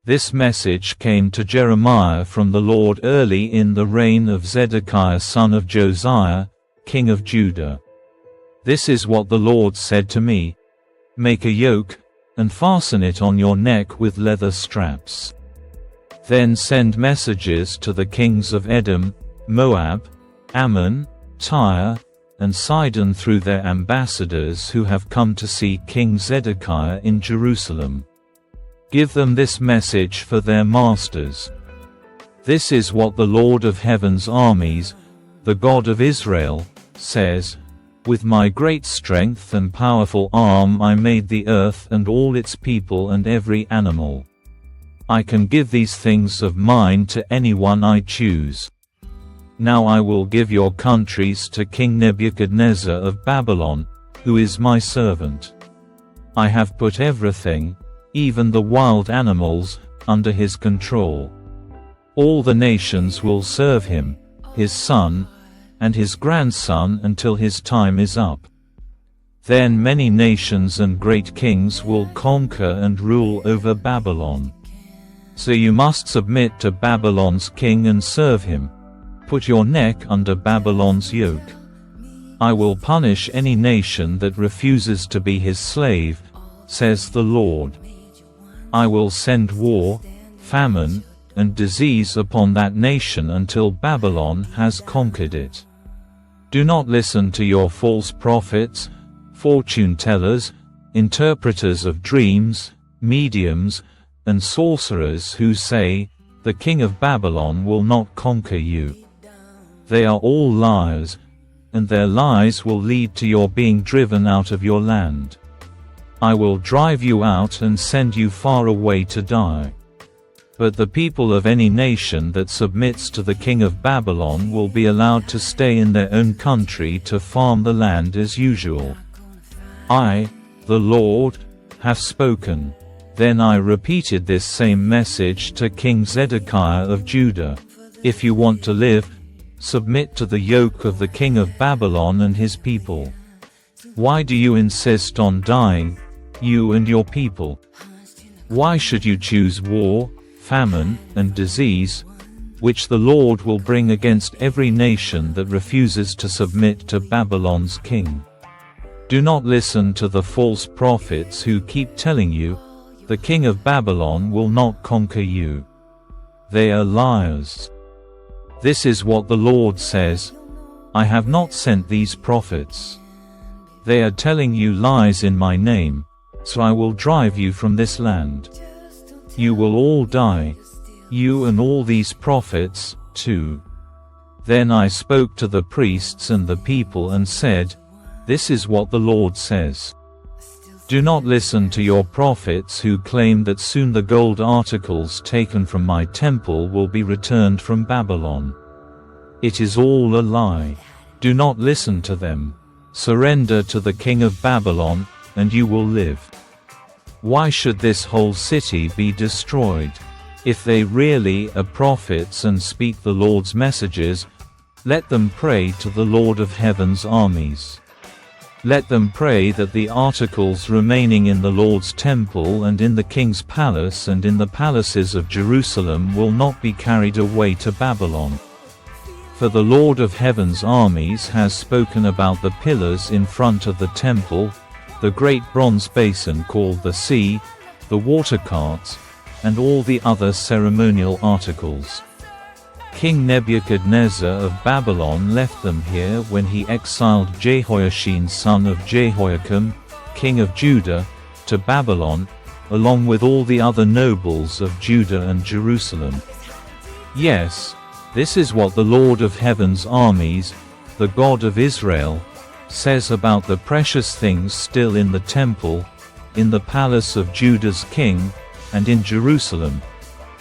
This message came to Jeremiah from the Lord early in the reign of Zedekiah son of Josiah, king of Judah. This is what the Lord said to me: Make a yoke, and fasten it on your neck with leather straps. Then send messages to the kings of Edom, Moab, Ammon, Tyre, and Sidon through their ambassadors who have come to see King Zedekiah in Jerusalem. Give them this message for their masters. This is what the Lord of heaven's armies, the God of Israel, says: With my great strength and powerful arm I made the earth and all its people and every animal. I can give these things of mine to anyone I choose. Now I will give your countries to King Nebuchadnezzar of Babylon, who is my servant. I have put everything, even the wild animals, under his control. All the nations will serve him, his son, and his grandson until his time is up. Then many nations and great kings will conquer and rule over Babylon. So you must submit to Babylon's king and serve him. Put your neck under Babylon's yoke. I will punish any nation that refuses to be his slave, says the Lord. I will send war, famine, and disease upon that nation until Babylon has conquered it. Do not listen to your false prophets, fortune-tellers, interpreters of dreams, mediums, and sorcerers who say, "The king of Babylon will not conquer you." They are all liars, and their lies will lead to your being driven out of your land. I will drive you out and send you far away to die. But the people of any nation that submits to the king of Babylon will be allowed to stay in their own country to farm the land as usual. I, the Lord, have spoken. Then I repeated this same message to King Zedekiah of Judah. If you want to live, submit to the yoke of the king of Babylon and his people. Why do you insist on dying, you and your people? Why should you choose war, famine, and disease, which the Lord will bring against every nation that refuses to submit to Babylon's king? Do not listen to the false prophets who keep telling you, "The king of Babylon will not conquer you." They are liars. This is what the Lord says: I have not sent these prophets. They are telling you lies in my name, so I will drive you from this land. You will all die, you and all these prophets, too. Then I spoke to the priests and the people and said, "This is what the Lord says. Do not listen to your prophets who claim that soon the gold articles taken from my temple will be returned from Babylon. It is all a lie. Do not listen to them. Surrender to the king of Babylon, and you will live. Why should this whole city be destroyed? If they really are prophets and speak the Lord's messages, let them pray to the Lord of heaven's armies. Let them pray that the articles remaining in the Lord's temple and in the king's palace and in the palaces of Jerusalem will not be carried away to Babylon. For the Lord of heaven's armies has spoken about the pillars in front of the temple, the great bronze basin called the sea, the water carts, and all the other ceremonial articles. King Nebuchadnezzar of Babylon left them here when he exiled Jehoiachin son of Jehoiakim, king of Judah, to Babylon, along with all the other nobles of Judah and Jerusalem. Yes, this is what the Lord of heaven's armies, the God of Israel, says about the precious things still in the temple, in the palace of Judah's king, and in Jerusalem.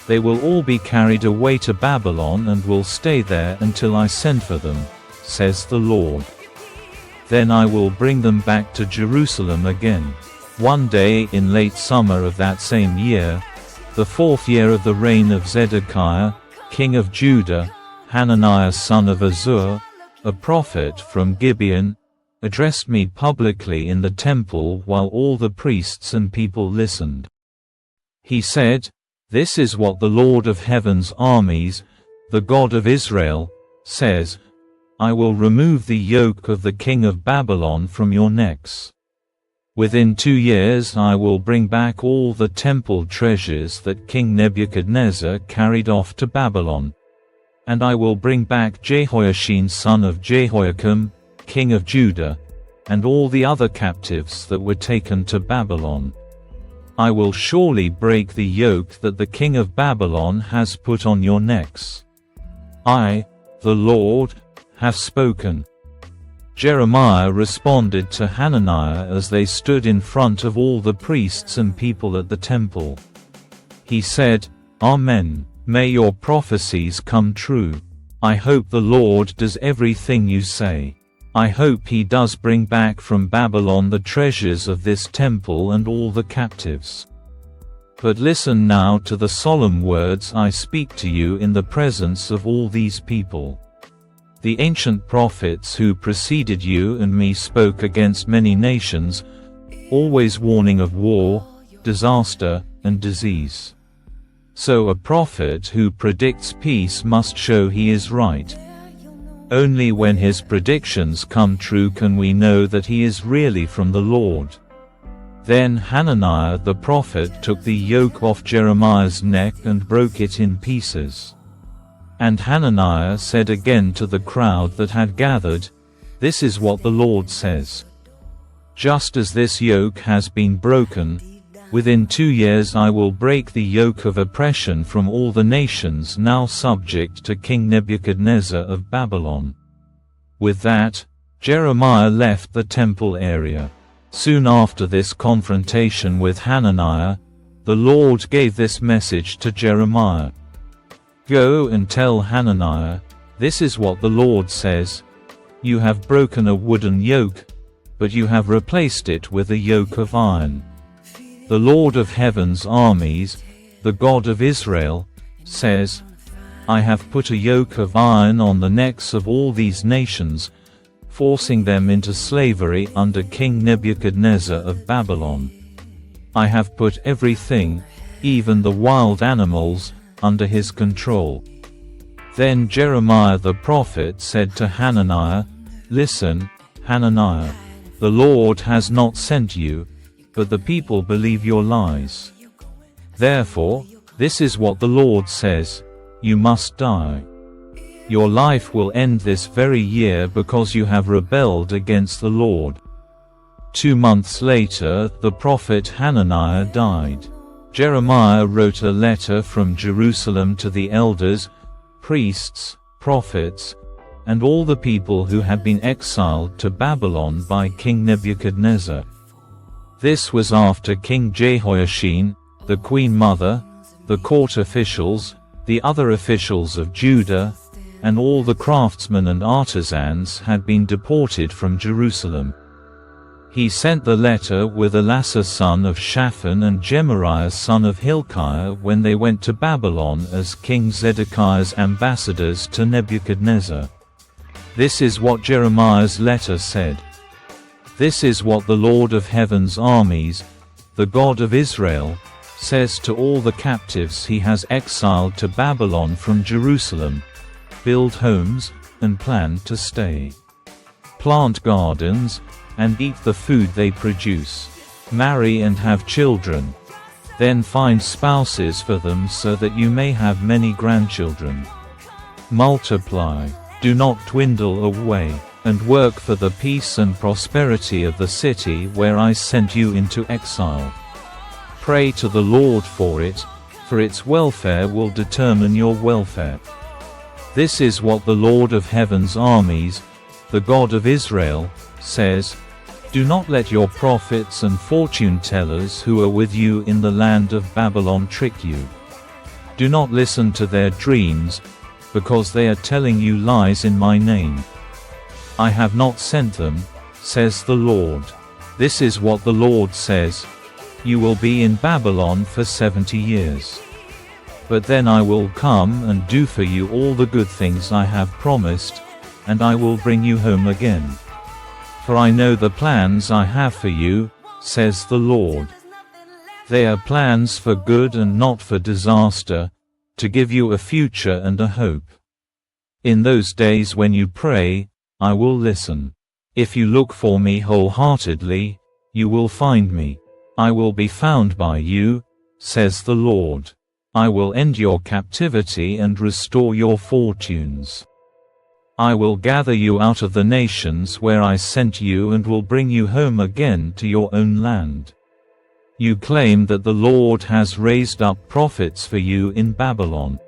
They will all be carried away to Babylon and will stay there until I send for them, says the Lord. Then I will bring them back to Jerusalem again. One day in late summer of that same year, the 4th year of the reign of Zedekiah, king of Judah, Hananiah son of Azur, a prophet from Gibeon, addressed me publicly in the temple while all the priests and people listened. He said, This is what the Lord of heaven's armies, the God of Israel, says, I will remove the yoke of the king of Babylon from your necks. Within 2 years I will bring back all the temple treasures that King Nebuchadnezzar carried off to Babylon. And I will bring back Jehoiachin son of Jehoiakim, king of Judah, and all the other captives that were taken to Babylon. I will surely break the yoke that the king of Babylon has put on your necks. I, the Lord, have spoken. Jeremiah responded to Hananiah as they stood in front of all the priests and people at the temple. He said, Amen. May your prophecies come true. I hope the Lord does everything you say. I hope he does bring back from Babylon the treasures of this temple and all the captives. But listen now to the solemn words I speak to you in the presence of all these people. The ancient prophets who preceded you and me spoke against many nations, always warning of war, disaster, and disease. So a prophet who predicts peace must show he is right. Only when his predictions come true can we know that he is really from the Lord. Then Hananiah the prophet took the yoke off Jeremiah's neck and broke it in pieces. And Hananiah said again to the crowd that had gathered, This is what the Lord says. Just as this yoke has been broken, within 2 years I will break the yoke of oppression from all the nations now subject to King Nebuchadnezzar of Babylon. With that, Jeremiah left the temple area. Soon after this confrontation with Hananiah, the Lord gave this message to Jeremiah. Go and tell Hananiah, this is what the Lord says, You have broken a wooden yoke, but you have replaced it with a yoke of iron. The Lord of heaven's armies, the God of Israel, says, I have put a yoke of iron on the necks of all these nations, forcing them into slavery under King Nebuchadnezzar of Babylon. I have put everything, even the wild animals, under his control. Then Jeremiah the prophet said to Hananiah, Listen, Hananiah, the Lord has not sent you, but the people believe your lies. Therefore, this is what the Lord says, you must die. Your life will end this very year because you have rebelled against the Lord. 2 months later, the prophet Hananiah died. Jeremiah wrote a letter from Jerusalem to the elders, priests, prophets, and all the people who had been exiled to Babylon by King Nebuchadnezzar. This was after King Jehoiachin, the queen mother, the court officials, the other officials of Judah, and all the craftsmen and artisans had been deported from Jerusalem. He sent the letter with Elasah son of Shaphan and Gemariah son of Hilkiah when they went to Babylon as King Zedekiah's ambassadors to Nebuchadnezzar. This is what Jeremiah's letter said. This is what the Lord of heaven's armies, the God of Israel, says to all the captives he has exiled to Babylon from Jerusalem: build homes, and plan to stay. Plant gardens, and eat the food they produce. Marry and have children. Then find spouses for them so that you may have many grandchildren. Multiply, do not dwindle away, and work for the peace and prosperity of the city where I sent you into exile. Pray to the Lord for its welfare will determine your welfare. This is what the Lord of heaven's armies, the God of Israel, says: Do not let your prophets and fortune-tellers who are with you in the land of Babylon trick you. Do not listen to their dreams, because they are telling you lies in my name. I have not sent them, says the Lord. This is what the Lord says: You will be in Babylon for 70 years. But then I will come and do for you all the good things I have promised, and I will bring you home again. For I know the plans I have for you, says the Lord. They are plans for good and not for disaster, to give you a future and a hope. In those days when you pray, I will listen. If you look for me wholeheartedly, you will find me. I will be found by you, says the Lord. I will end your captivity and restore your fortunes. I will gather you out of the nations where I sent you and will bring you home again to your own land. You claim that the Lord has raised up prophets for you in Babylon.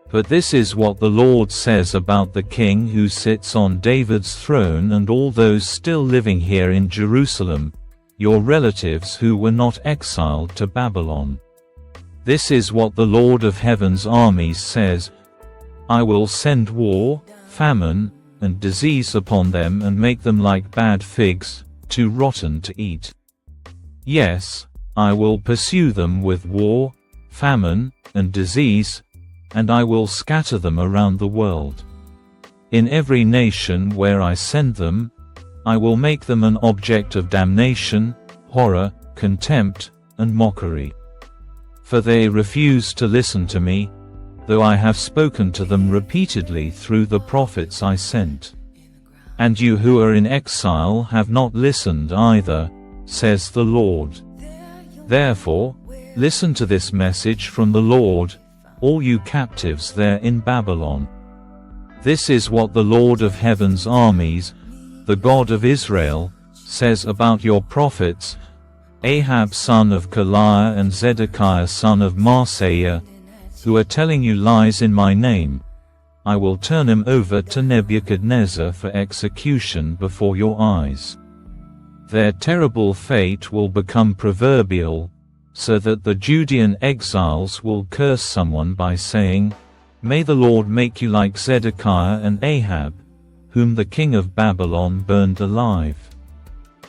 But this is what the Lord says about the king who sits on David's throne and all those still living here in Jerusalem, your relatives who were not exiled to Babylon. This is what the Lord of heaven's armies says: I will send war, famine, and disease upon them and make them like bad figs, too rotten to eat. Yes, I will pursue them with war, famine, and disease, and I will scatter them around the world. In every nation where I send them, I will make them an object of damnation, horror, contempt, and mockery. For they refuse to listen to me, though I have spoken to them repeatedly through the prophets I sent. And you who are in exile have not listened either, says the Lord. Therefore, listen to this message from the Lord, all you captives there in Babylon. This is what the Lord of heaven's armies, the God of Israel, says about your prophets, Ahab son of Kolaiah and Zedekiah son of Maaseiah, who are telling you lies in my name. I will turn him over to Nebuchadnezzar for execution before your eyes. Their terrible fate will become proverbial, so that the Judean exiles will curse someone by saying, May the Lord make you like Zedekiah and Ahab, whom the king of Babylon burned alive.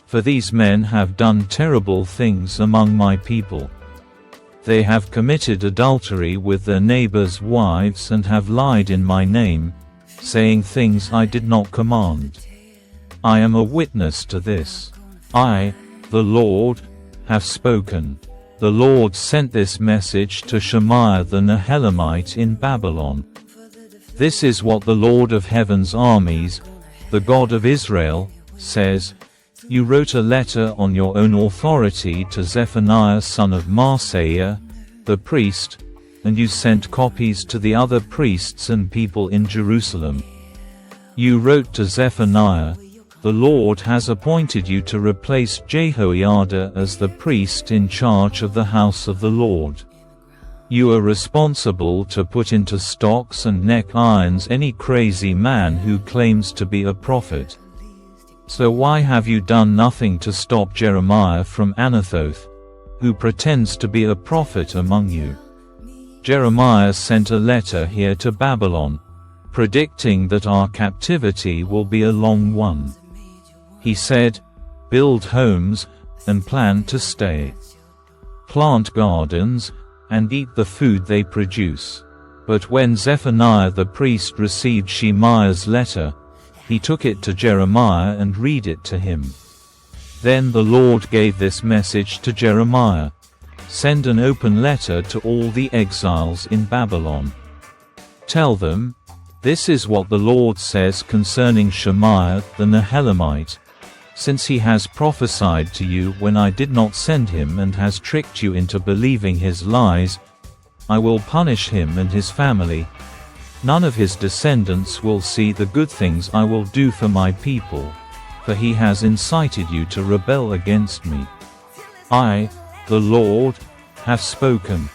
For these men have done terrible things among my people. They have committed adultery with their neighbors' wives and have lied in my name, saying things I did not command. I am a witness to this. I, the Lord, have spoken. The Lord sent this message to Shemaiah the Nehelamite in Babylon. This is what the Lord of heaven's armies, the God of Israel, says: You wrote a letter on your own authority to Zephaniah son of Maaseiah, the priest, and you sent copies to the other priests and people in Jerusalem. You wrote to Zephaniah, The Lord has appointed you to replace Jehoiada as the priest in charge of the house of the Lord. You are responsible to put into stocks and neck irons any crazy man who claims to be a prophet. So why have you done nothing to stop Jeremiah from Anathoth, who pretends to be a prophet among you? Jeremiah sent a letter here to Babylon, predicting that our captivity will be a long one. He said, Build homes, and plan to stay. Plant gardens, and eat the food they produce. But when Zephaniah the priest received Shemaiah's letter, he took it to Jeremiah and read it to him. Then the Lord gave this message to Jeremiah: Send an open letter to all the exiles in Babylon. Tell them, This is what the Lord says concerning Shemaiah the Nehelamite, since he has prophesied to you when I did not send him and has tricked you into believing his lies, I will punish him and his family. None of his descendants will see the good things I will do for my people, for he has incited you to rebel against me. I, the Lord, have spoken.